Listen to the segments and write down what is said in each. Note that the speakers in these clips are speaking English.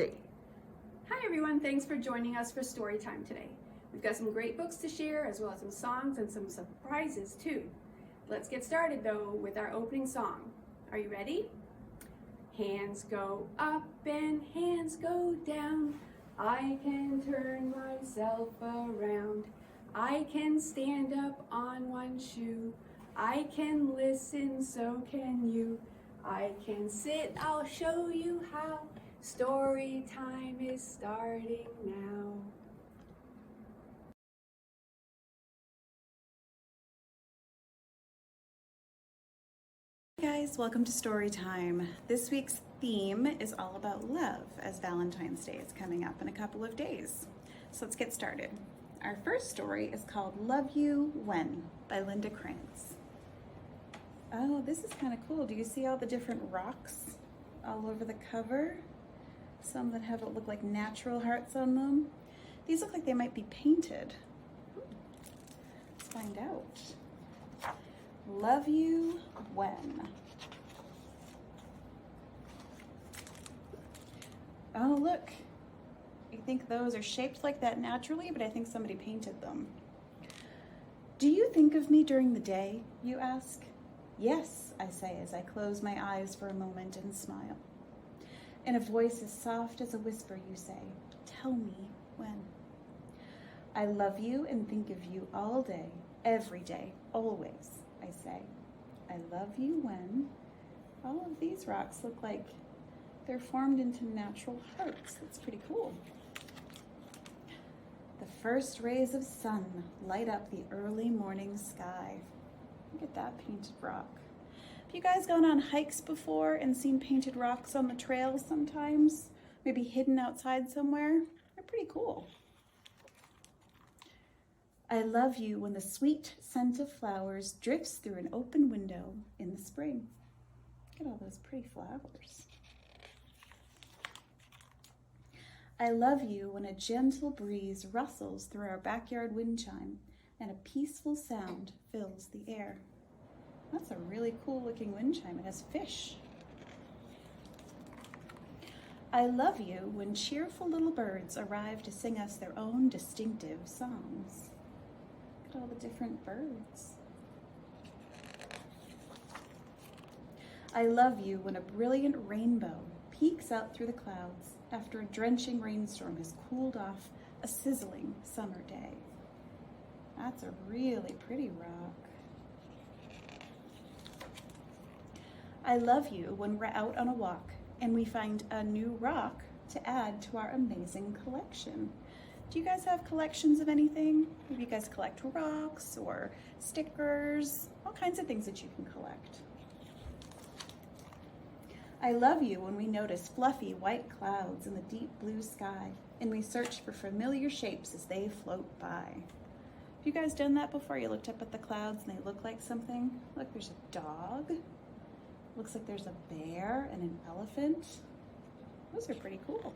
3. Hi everyone, thanks for joining us for story time today. We've got some great books to share as well as some songs and some surprises too. Let's get started though with our opening song. Are you ready? Hands go up and hands go down. I can turn myself around. I can stand up on one shoe. I can listen, so can you. I can sit, I'll show you how. Story time is starting now. Hey guys, welcome to Storytime. This week's theme is all about love, as Valentine's Day is coming up in a couple of days. So let's get started. Our first story is called Love You When by Linda Krantz. Oh, this is kind of cool. Do you see all the different rocks all over the cover? Some that have what look like natural hearts on them. These look like they might be painted. Let's find out. Love You When. Oh, look. I think those are shaped like that naturally, but I think somebody painted them. Do you think of me during the day, you ask? Yes, I say as I close my eyes for a moment and smile. In a voice as soft as a whisper, you say, tell me when. I love you and think of you all day, every day, always, I say. I love you when. All of these rocks look like they're formed into natural hearts. That's pretty cool. The first rays of sun light up the early morning sky. Look at that painted rock. Have you guys gone on hikes before and seen painted rocks on the trails sometimes? Maybe hidden outside somewhere? They're pretty cool. I love you when the sweet scent of flowers drifts through an open window in the spring. Look at all those pretty flowers. I love you when a gentle breeze rustles through our backyard wind chime and a peaceful sound fills the air. That's a really cool looking wind chime. It has fish. I love you when cheerful little birds arrive to sing us their own distinctive songs. Look at all the different birds. I love you when a brilliant rainbow peeks out through the clouds after a drenching rainstorm has cooled off a sizzling summer day. That's a really pretty rock. I love you when we're out on a walk and we find a new rock to add to our amazing collection. Do you guys have collections of anything? Maybe you guys collect rocks or stickers, all kinds of things that you can collect. I love you when we notice fluffy white clouds in the deep blue sky and we search for familiar shapes as they float by. Have you guys done that before? You looked up at the clouds and they look like something? Look, there's a dog. Looks like there's a bear and an elephant. Those are pretty cool.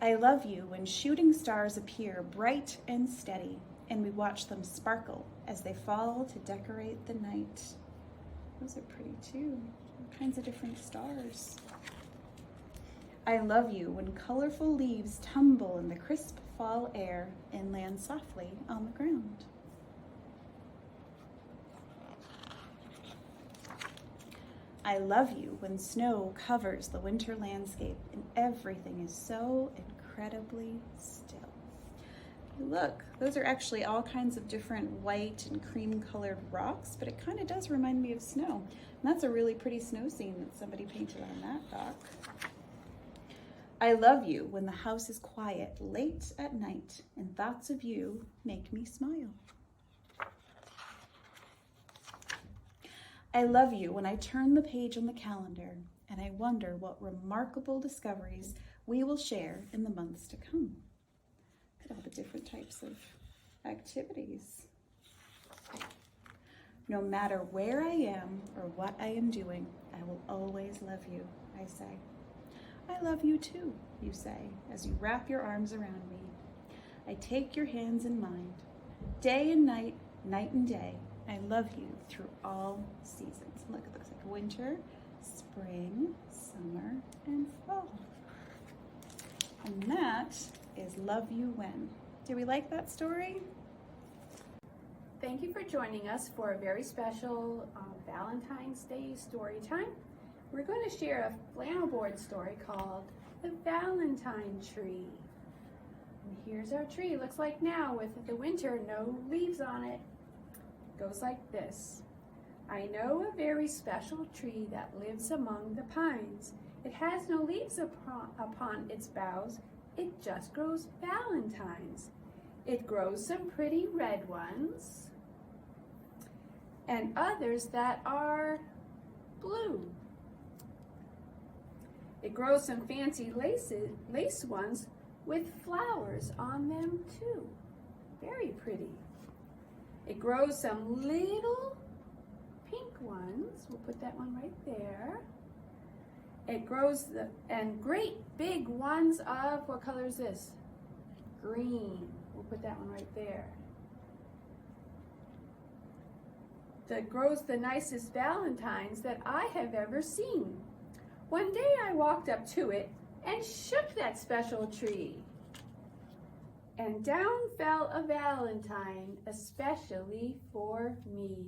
I love you when shooting stars appear bright and steady and we watch them sparkle as they fall to decorate the night. Those are pretty too. All kinds of different stars. I love you when colorful leaves tumble in the crisp fall air and land softly on the ground. I love you when snow covers the winter landscape and everything is so incredibly still. Look, those are actually all kinds of different white and cream colored rocks, but it kind of does remind me of snow. And that's a really pretty snow scene that somebody painted on that rock. I love you when the house is quiet late at night and thoughts of you make me smile. I love you when I turn the page on the calendar and I wonder what remarkable discoveries we will share in the months to come. Look at all the different types of activities. No matter where I am or what I am doing, I will always love you, I say. I love you too, you say, as you wrap your arms around me. I take your hands in mine. Day and night, night and day, I love you through all seasons. Look, it looks like winter, spring, summer, and fall. And that is Love You When. Do we like that story? Thank you for joining us for a very special Valentine's Day story time. We're going to share a flannel board story called The Valentine Tree. And here's our tree. It looks like now with the winter, no leaves on it. It goes like this. I know a very special tree that lives among the pines. It has no leaves upon its boughs. It just grows valentines. It grows some pretty red ones and others that are blue. It grows some fancy lace ones with flowers on them too. Very pretty. It grows some little pink ones. We'll put that one right there. It grows and great big ones of, what color is this? Green. We'll put that one right there. That grows the nicest valentines that I have ever seen. One day I walked up to it and shook that special tree. And down fell a valentine, especially for me.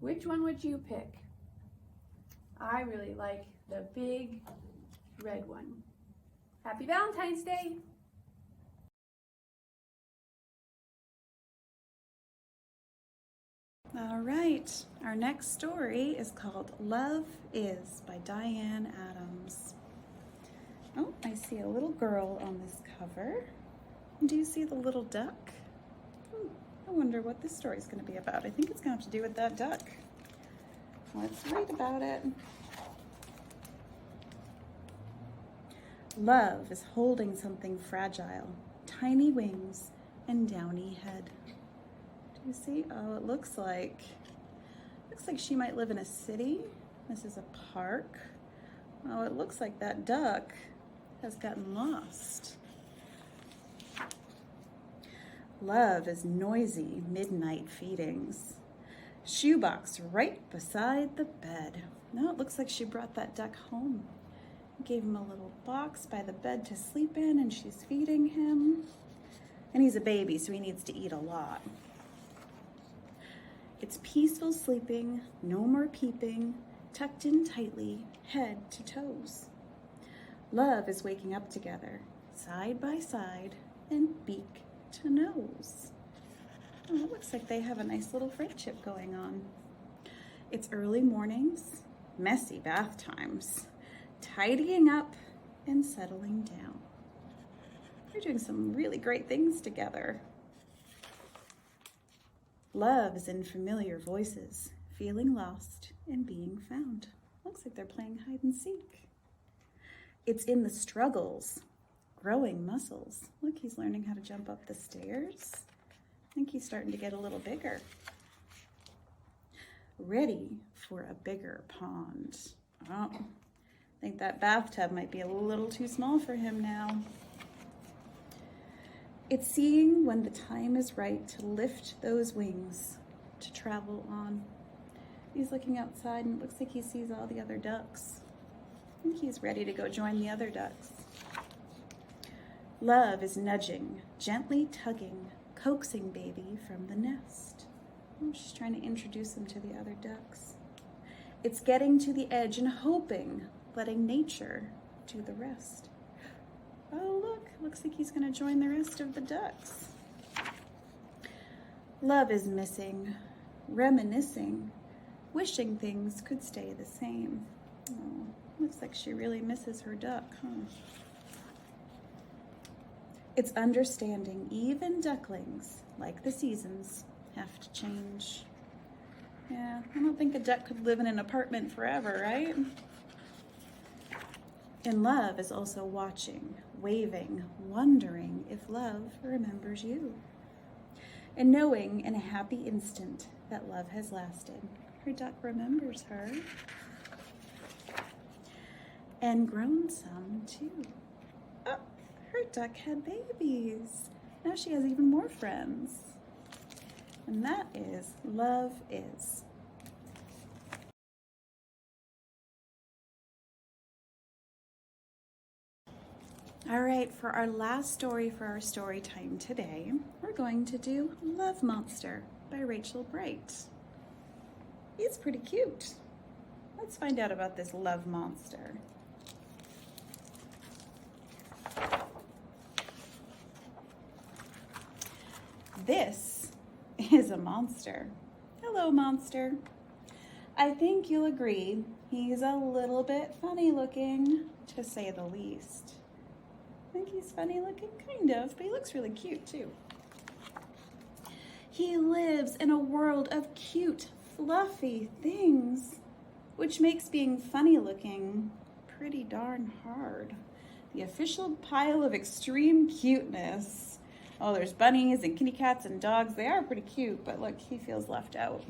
Which one would you pick? I really like the big red one. Happy Valentine's Day! All right, our next story is called Love Is by Diane Adams. Oh, I see a little girl on this cover. Do you see the little duck? I wonder what this story is going to be about. I think it's going to have to do with that duck. Let's read about it. Love is holding something fragile, tiny wings and downy head. Do you see? Oh, it looks like she might live in a city. This is a park. Oh, it looks like that duck has gotten lost. Love is noisy midnight feedings. Shoebox right beside the bed. No, it looks like she brought that duck home. Gave him a little box by the bed to sleep in, and she's feeding him. And he's a baby, so he needs to eat a lot. It's peaceful sleeping, no more peeping, tucked in tightly, head to toes. Love is waking up together, side by side, and beak to nose. Oh, it looks like they have a nice little friendship going on. It's early mornings, messy bath times, tidying up and settling down. They're doing some really great things together. Love is in familiar voices, feeling lost and being found. Looks like they're playing hide and seek. It's in the struggles, growing muscles. Look, he's learning how to jump up the stairs. I think he's starting to get a little bigger. Ready for a bigger pond. Oh, I think that bathtub might be a little too small for him now. It's seeing when the time is right to lift those wings, to travel on. He's looking outside and it looks like he sees all the other ducks. I think he's ready to go join the other ducks. Love is nudging, gently tugging, coaxing baby from the nest. Oh, she's trying to introduce him to the other ducks. It's getting to the edge and hoping, letting nature do the rest. Oh, look, looks like he's going to join the rest of the ducks. Love is missing, reminiscing, wishing things could stay the same. Oh, looks like she really misses her duck, huh? It's understanding even ducklings, like the seasons, have to change. Yeah, I don't think a duck could live in an apartment forever, right? And love is also watching, waving, wondering if love remembers you. And knowing in a happy instant that love has lasted. Her duck remembers her. And grown some too. Oh, her duck had babies. Now she has even more friends. And that is Love Is. All right, for our last story for our story time today, we're going to do Love Monster by Rachel Bright. He's pretty cute. Let's find out about this love monster. This is a monster. Hello, monster. I think you'll agree he's a little bit funny looking, to say the least. I think he's funny looking, kind of, but he looks really cute too. He lives in a world of cute, fluffy things, which makes being funny looking pretty darn hard. The official pile of extreme cuteness. Oh, there's bunnies and kitty cats and dogs. They are pretty cute, but look, he feels left out.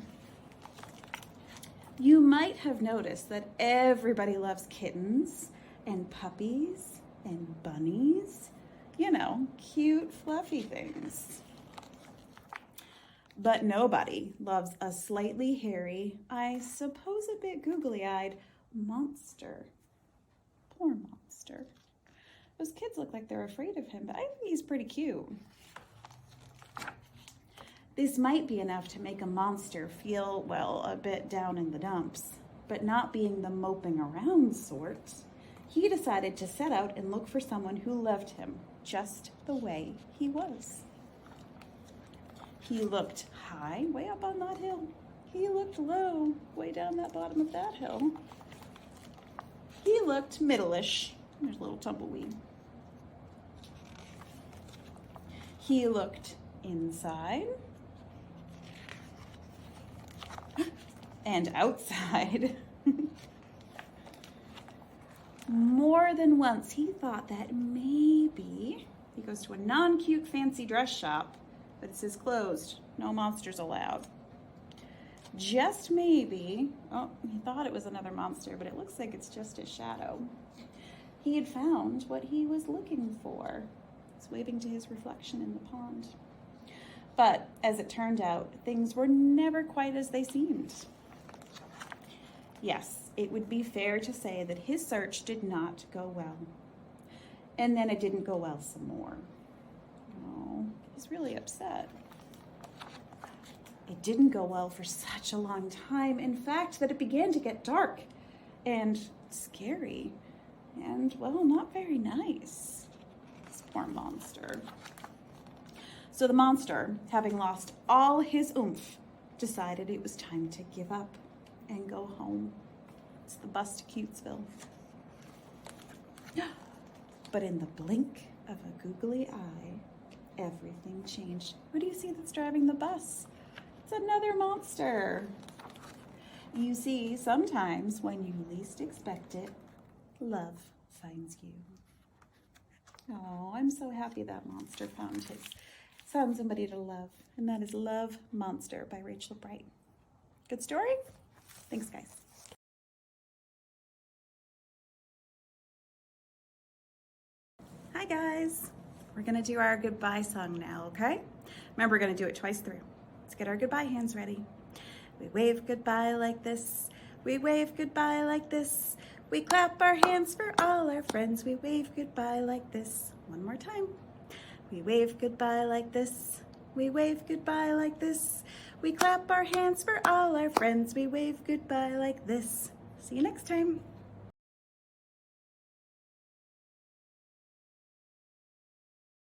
You might have noticed that everybody loves kittens and puppies and bunnies. You know, cute, fluffy things. But nobody loves a slightly hairy, I suppose a bit googly-eyed monster. Poor monster. Those kids look like they're afraid of him, but I think he's pretty cute. This might be enough to make a monster feel, well, a bit down in the dumps, but not being the moping around sort. He decided to set out and look for someone who loved him just the way he was. He looked high, way up on that hill. He looked low, way down that bottom of that hill. He looked middle-ish. There's a little tumbleweed. He looked inside and outside. More than once, he thought that maybe he goes to a non-cute fancy dress shop, but it says closed, no monsters allowed. Just maybe, oh, he thought it was another monster, but it looks like it's just his shadow. He had found what he was looking for. He's waving to his reflection in the pond. But as it turned out, things were never quite as they seemed. Yes, it would be fair to say that his search did not go well. And then it didn't go well some more. Oh, he's really upset. It didn't go well for such a long time. In fact, that it began to get dark and scary and, well, not very nice. This poor monster. So the monster, having lost all his oomph, decided it was time to give up and go home. It's the bus to Cutesville. But in the blink of a googly eye, everything changed. Who do you see that's driving the bus? It's another monster. You see, sometimes when you least expect it, love finds you. Oh, I'm so happy that monster found somebody to love. And that is Love Monster by Rachel Bright. Good story? Thanks, guys. Hi, guys. We're going to do our goodbye song now, okay? Remember, we're going to do it twice through. Let's get our goodbye hands ready. We wave goodbye like this. We wave goodbye like this. We clap our hands for all our friends. We wave goodbye like this. One more time. We wave goodbye like this. We wave goodbye like this. We clap our hands for all our friends. We wave goodbye like this. See you next time.